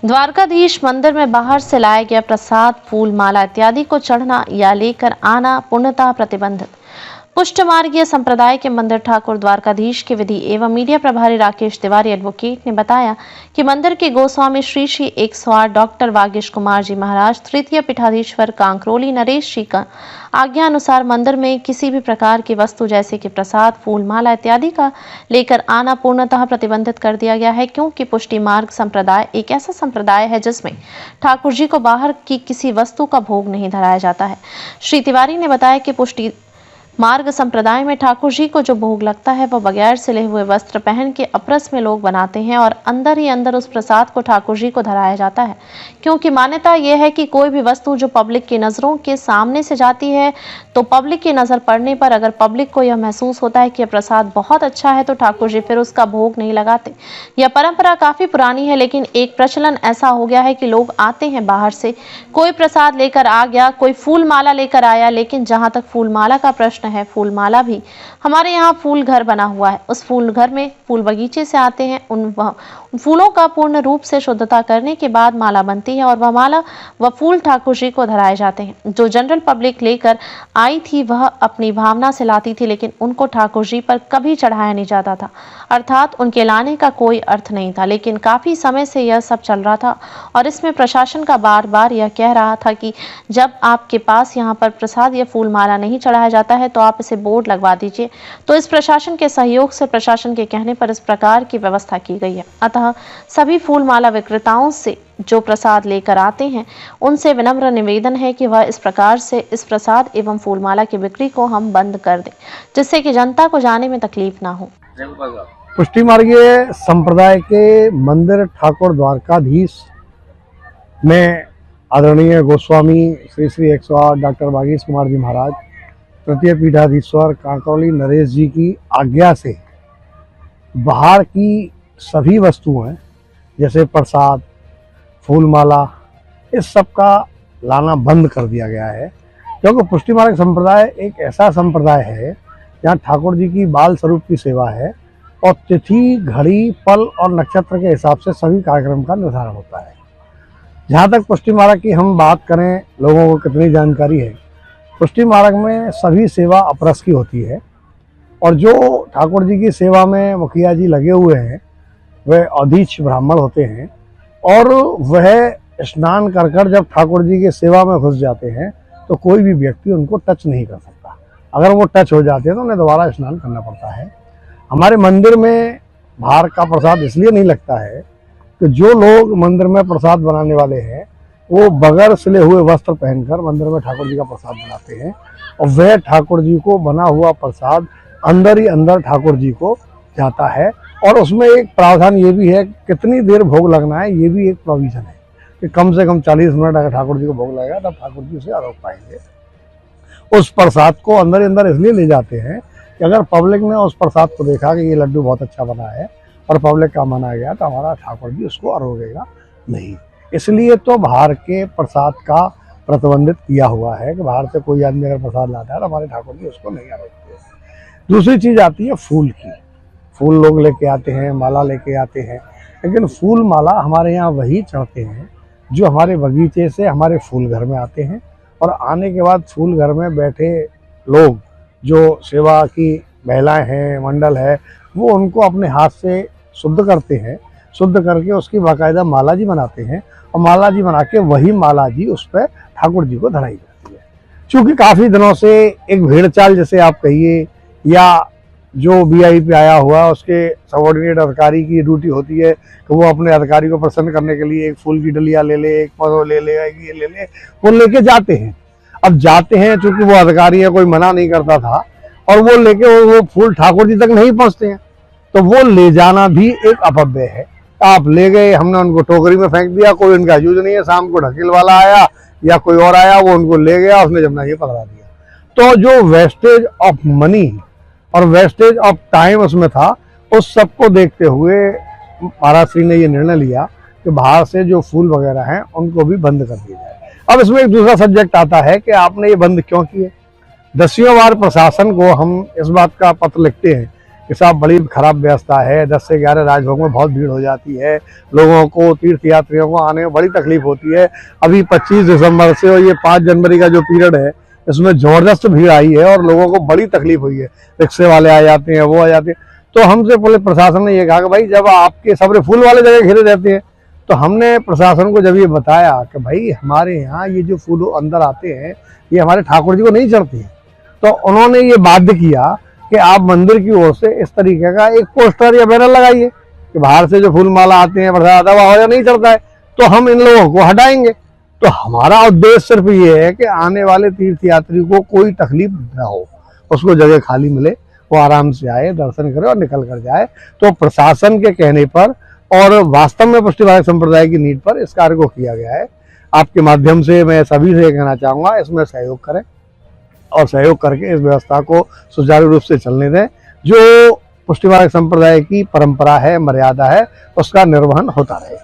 द्वारकाधीश मंदिर में बाहर से लाया गया प्रसाद, फूल, माला इत्यादि को चढ़ना या लेकर आना पूर्णतः प्रतिबंधित। पुष्ट मार्गीय संप्रदाय के मंदिर ठाकुर द्वारकाधीश के विधि एवं मीडिया प्रभारी राकेश तिवारी एडवोकेट ने बताया कि मंदिर के गोस्वामी श्री श्री 108 डॉक्टर वागीश कुमार जी महाराज तृतीय पीठाधीश्वर कांकरोली नरेश जी का आज्ञा अनुसार मंदिर में किसी भी प्रकार की वस्तु जैसे कि प्रसाद, फूल, माला इत्यादि का लेकर आना पूर्णतः प्रतिबंधित कर दिया गया है, क्योंकि पुष्टि मार्ग संप्रदाय एक ऐसा संप्रदाय है जिसमें ठाकुर जी को बाहर की किसी वस्तु का भोग नहीं धराया जाता है। श्री तिवारी ने बताया कि पुष्टि मार्ग संप्रदाय में ठाकुर जी को जो भोग लगता है वह बगैर सिले हुए वस्त्र पहन के अपरस में लोग बनाते हैं और अंदर ही अंदर उस प्रसाद को ठाकुर जी को धराया जाता है, क्योंकि मान्यता यह है कि कोई भी वस्तु जो पब्लिक की नज़रों के सामने से जाती है तो पब्लिक की नज़र पड़ने पर अगर पब्लिक को यह महसूस होता है कि यह प्रसाद बहुत अच्छा है तो ठाकुर जी फिर उसका भोग नहीं लगाते। यह परंपरा काफ़ी पुरानी है, लेकिन एक प्रचलन ऐसा हो गया है कि लोग आते हैं बाहर से, कोई प्रसाद लेकर आ गया, कोई फूल माला लेकर आया, लेकिन जहाँ तक फूल माला का प्रश्न है, फूल माला भी हमारे यहाँ फूल घर बना हुआ है। उस फूल घर में फूल बगीचे से आते हैं। उन फूलों का पूर्ण रूप से शुद्धता करने के बाद माला बनती है और वह माला व फूल ठाकुर जी को धराए जाते हैं। जो जनरल पब्लिक लेकर आई थी वह अपनी भावना से लाती थी, लेकिन उनको ठाकुर जी पर कभी चढ़ाया नहीं जाता था, अर्थात उनके लाने का कोई अर्थ नहीं था। लेकिन काफी समय से यह सब चल रहा था और इसमें प्रशासन का बार बार यह कह रहा था कि जब आपके पास यहाँ पर प्रसाद या फूल माला नहीं चढ़ाया जाता है तो आप इसे बोर्ड लगवा दीजिए। तो इस प्रशासन के सहयोग से प्रशासन के कहने पर इस प्रकार की व्यवस्था की गई है। अतः सभी फूल माला विक्रेताओं से जो प्रसाद लेकर आते हैं उनसे विनम्र निवेदन है कि वह इस प्रकार से इस प्रसाद एवं फूल माला की बिक्री को हम बंद कर दें, जिससे कि जनता को जाने में तकलीफ ना हो। पुष्टि मार्गीय संप्रदाय के मंदिर ठाकुर द्वारकाधीश में आदरणीय गोस्वामी श्री श्री 108 डॉक्टर वागीश कुमार जी महाराज तृतीय पीठाधीश्वर कांकरोली नरेश जी की आज्ञा से बाहर की सभी वस्तुएं जैसे प्रसाद, फूल माला, इस सब का लाना बंद कर दिया गया है, क्योंकि पुष्टि मार्ग संप्रदाय एक ऐसा संप्रदाय है जहाँ ठाकुर जी की बाल स्वरूप की सेवा है और तिथि, घड़ी, पल और नक्षत्र के हिसाब से सभी कार्यक्रम का निर्धारण होता है। जहाँ तक पुष्टि मार्ग की हम बात करें, लोगों को कितनी जानकारी है, पुष्टि मार्ग में सभी सेवा अपरस की होती है और जो ठाकुर जी की सेवा में मुखिया जी लगे हुए हैं वह अधीच ब्राह्मण होते हैं और वह स्नान कर कर जब ठाकुर जी की सेवा में घुस जाते हैं तो कोई भी व्यक्ति उनको टच नहीं कर सकता। अगर वो टच हो जाते हैं तो उन्हें दोबारा स्नान करना पड़ता है। हमारे मंदिर में बाहर का प्रसाद इसलिए नहीं लगता है कि जो लोग मंदिर में प्रसाद बनाने वाले हैं वो बगैर सिले हुए वस्त्र पहनकर मंदिर में ठाकुर जी का प्रसाद बनाते हैं और वह ठाकुर जी को बना हुआ प्रसाद अंदर ही अंदर ठाकुर जी को जाता है। और उसमें एक प्रावधान ये भी है कितनी देर भोग लगना है, ये भी एक प्रोविजन है कि कम से कम 40 मिनट अगर ठाकुर जी को भोग लगेगा तब ठाकुर जी उसे आरोप पाएंगे। उस प्रसाद को अंदर ही अंदर इसलिए ले जाते हैं कि अगर पब्लिक ने उस प्रसाद को देखा कि ये लड्डू बहुत अच्छा बना है और पब्लिक का माना गया तो हमारा ठाकुर जी उसको आरोगेगा नहीं। इसलिए तो बाहर के प्रसाद का प्रतिबंधित किया हुआ है कि बाहर से कोई आदमी अगर प्रसाद लाता है तो हमारे ठाकुर जी उसको नहीं आरोगते। दूसरी चीज़ आती है फूल की। फूल लोग लेके आते हैं, माला लेके आते हैं, लेकिन फूल माला हमारे यहाँ वही चढ़ते हैं जो हमारे बगीचे से हमारे फूल घर में आते हैं और आने के बाद फूल घर में बैठे लोग जो सेवा की महिलाएं हैं, मंडल है, वो उनको अपने हाथ से शुद्ध करते हैं। शुद्ध करके उसकी बाकायदा माला जी बनाते हैं और माला जी बना के वही माला जी उस पर ठाकुर जी को धराई जाती है। चूँकि काफ़ी दिनों से एक भेड़ चाल जैसे आप कहिए या जो वीआईपी आया हुआ उसके सबऑर्डिनेट अधिकारी की ड्यूटी होती है कि वो अपने अधिकारी को प्रसन्न करने के लिए एक फूल की डलिया ले ले, एक पौधो ले ले, एक ये ले ले, वो लेके जाते हैं। अब जाते हैं चूँकि वो अधिकारी है, कोई मना नहीं करता था और वो लेके वो फूल ठाकुर जी तक नहीं पहुँचते हैं, तो वो ले जाना भी एक अपव्यय है। आप ले गए, हमने उनको टोकरी में फेंक दिया, कोई उनका यूज नहीं है, शाम को ढकेल वाला आया या कोई और आया, वो उनको ले गया, उसने जमना ये पकड़ा दिया। तो जो वेस्टेज ऑफ मनी और वेस्टेज ऑफ टाइम उसमें था, उस सबको देखते हुए महाराज श्री ने ये निर्णय लिया कि बाहर से जो फूल वगैरह हैं उनको भी बंद कर दिया जाए। अब इसमें एक दूसरा सब्जेक्ट आता है कि आपने ये बंद क्यों किए। 10वीं बार प्रशासन को हम इस बात का पत्र लिखते हैं कि साहब बड़ी खराब व्यवस्था है, 10 से 11 राजभोग में बहुत भीड़ हो जाती है, लोगों को, तीर्थ यात्रियों को आने में बड़ी तकलीफ होती है। अभी 25 दिसंबर से और ये 5 जनवरी का जो पीरियड है, इसमें ज़बरदस्त भीड़ आई है और लोगों को बड़ी तकलीफ हुई है। रिक्शे वाले आ जाते हैं, वो आ जाते हैं। तो हमसे पुलिस प्रशासन ने ये कहा कि भाई जब आपके सबरे फूल वाले जगह घिरे रहते हैं, तो हमने प्रशासन को जब ये बताया कि भाई हमारे यहाँ ये जो फूल अंदर आते हैं ये हमारे ठाकुर जी को नहीं चढ़ते हैं, तो उन्होंने ये बाध्य किया कि आप मंदिर की ओर से इस तरीके का एक पोस्टर या बैनर लगाइए कि बाहर से जो फूल माला आते हैं, प्रसाद आता है, नहीं चढ़ता है, तो हम इन लोगों को हटाएंगे। तो हमारा उद्देश्य सिर्फ ये है कि आने वाले तीर्थ यात्री को कोई तकलीफ ना हो, उसको जगह खाली मिले, वो आराम से आए, दर्शन करे और निकल कर जाए। तो प्रशासन के कहने पर और वास्तव में पुष्टिवाचक संप्रदाय की नीड पर इस कार्य को किया गया है। आपके माध्यम से मैं सभी से कहना चाहूँगा, इसमें सहयोग करें और सहयोग करके इस व्यवस्था को सुचारू रूप से चलने दें। जो पुष्टिवाचक संप्रदाय की परंपरा है, मर्यादा है, उसका निर्वहन होता रहे।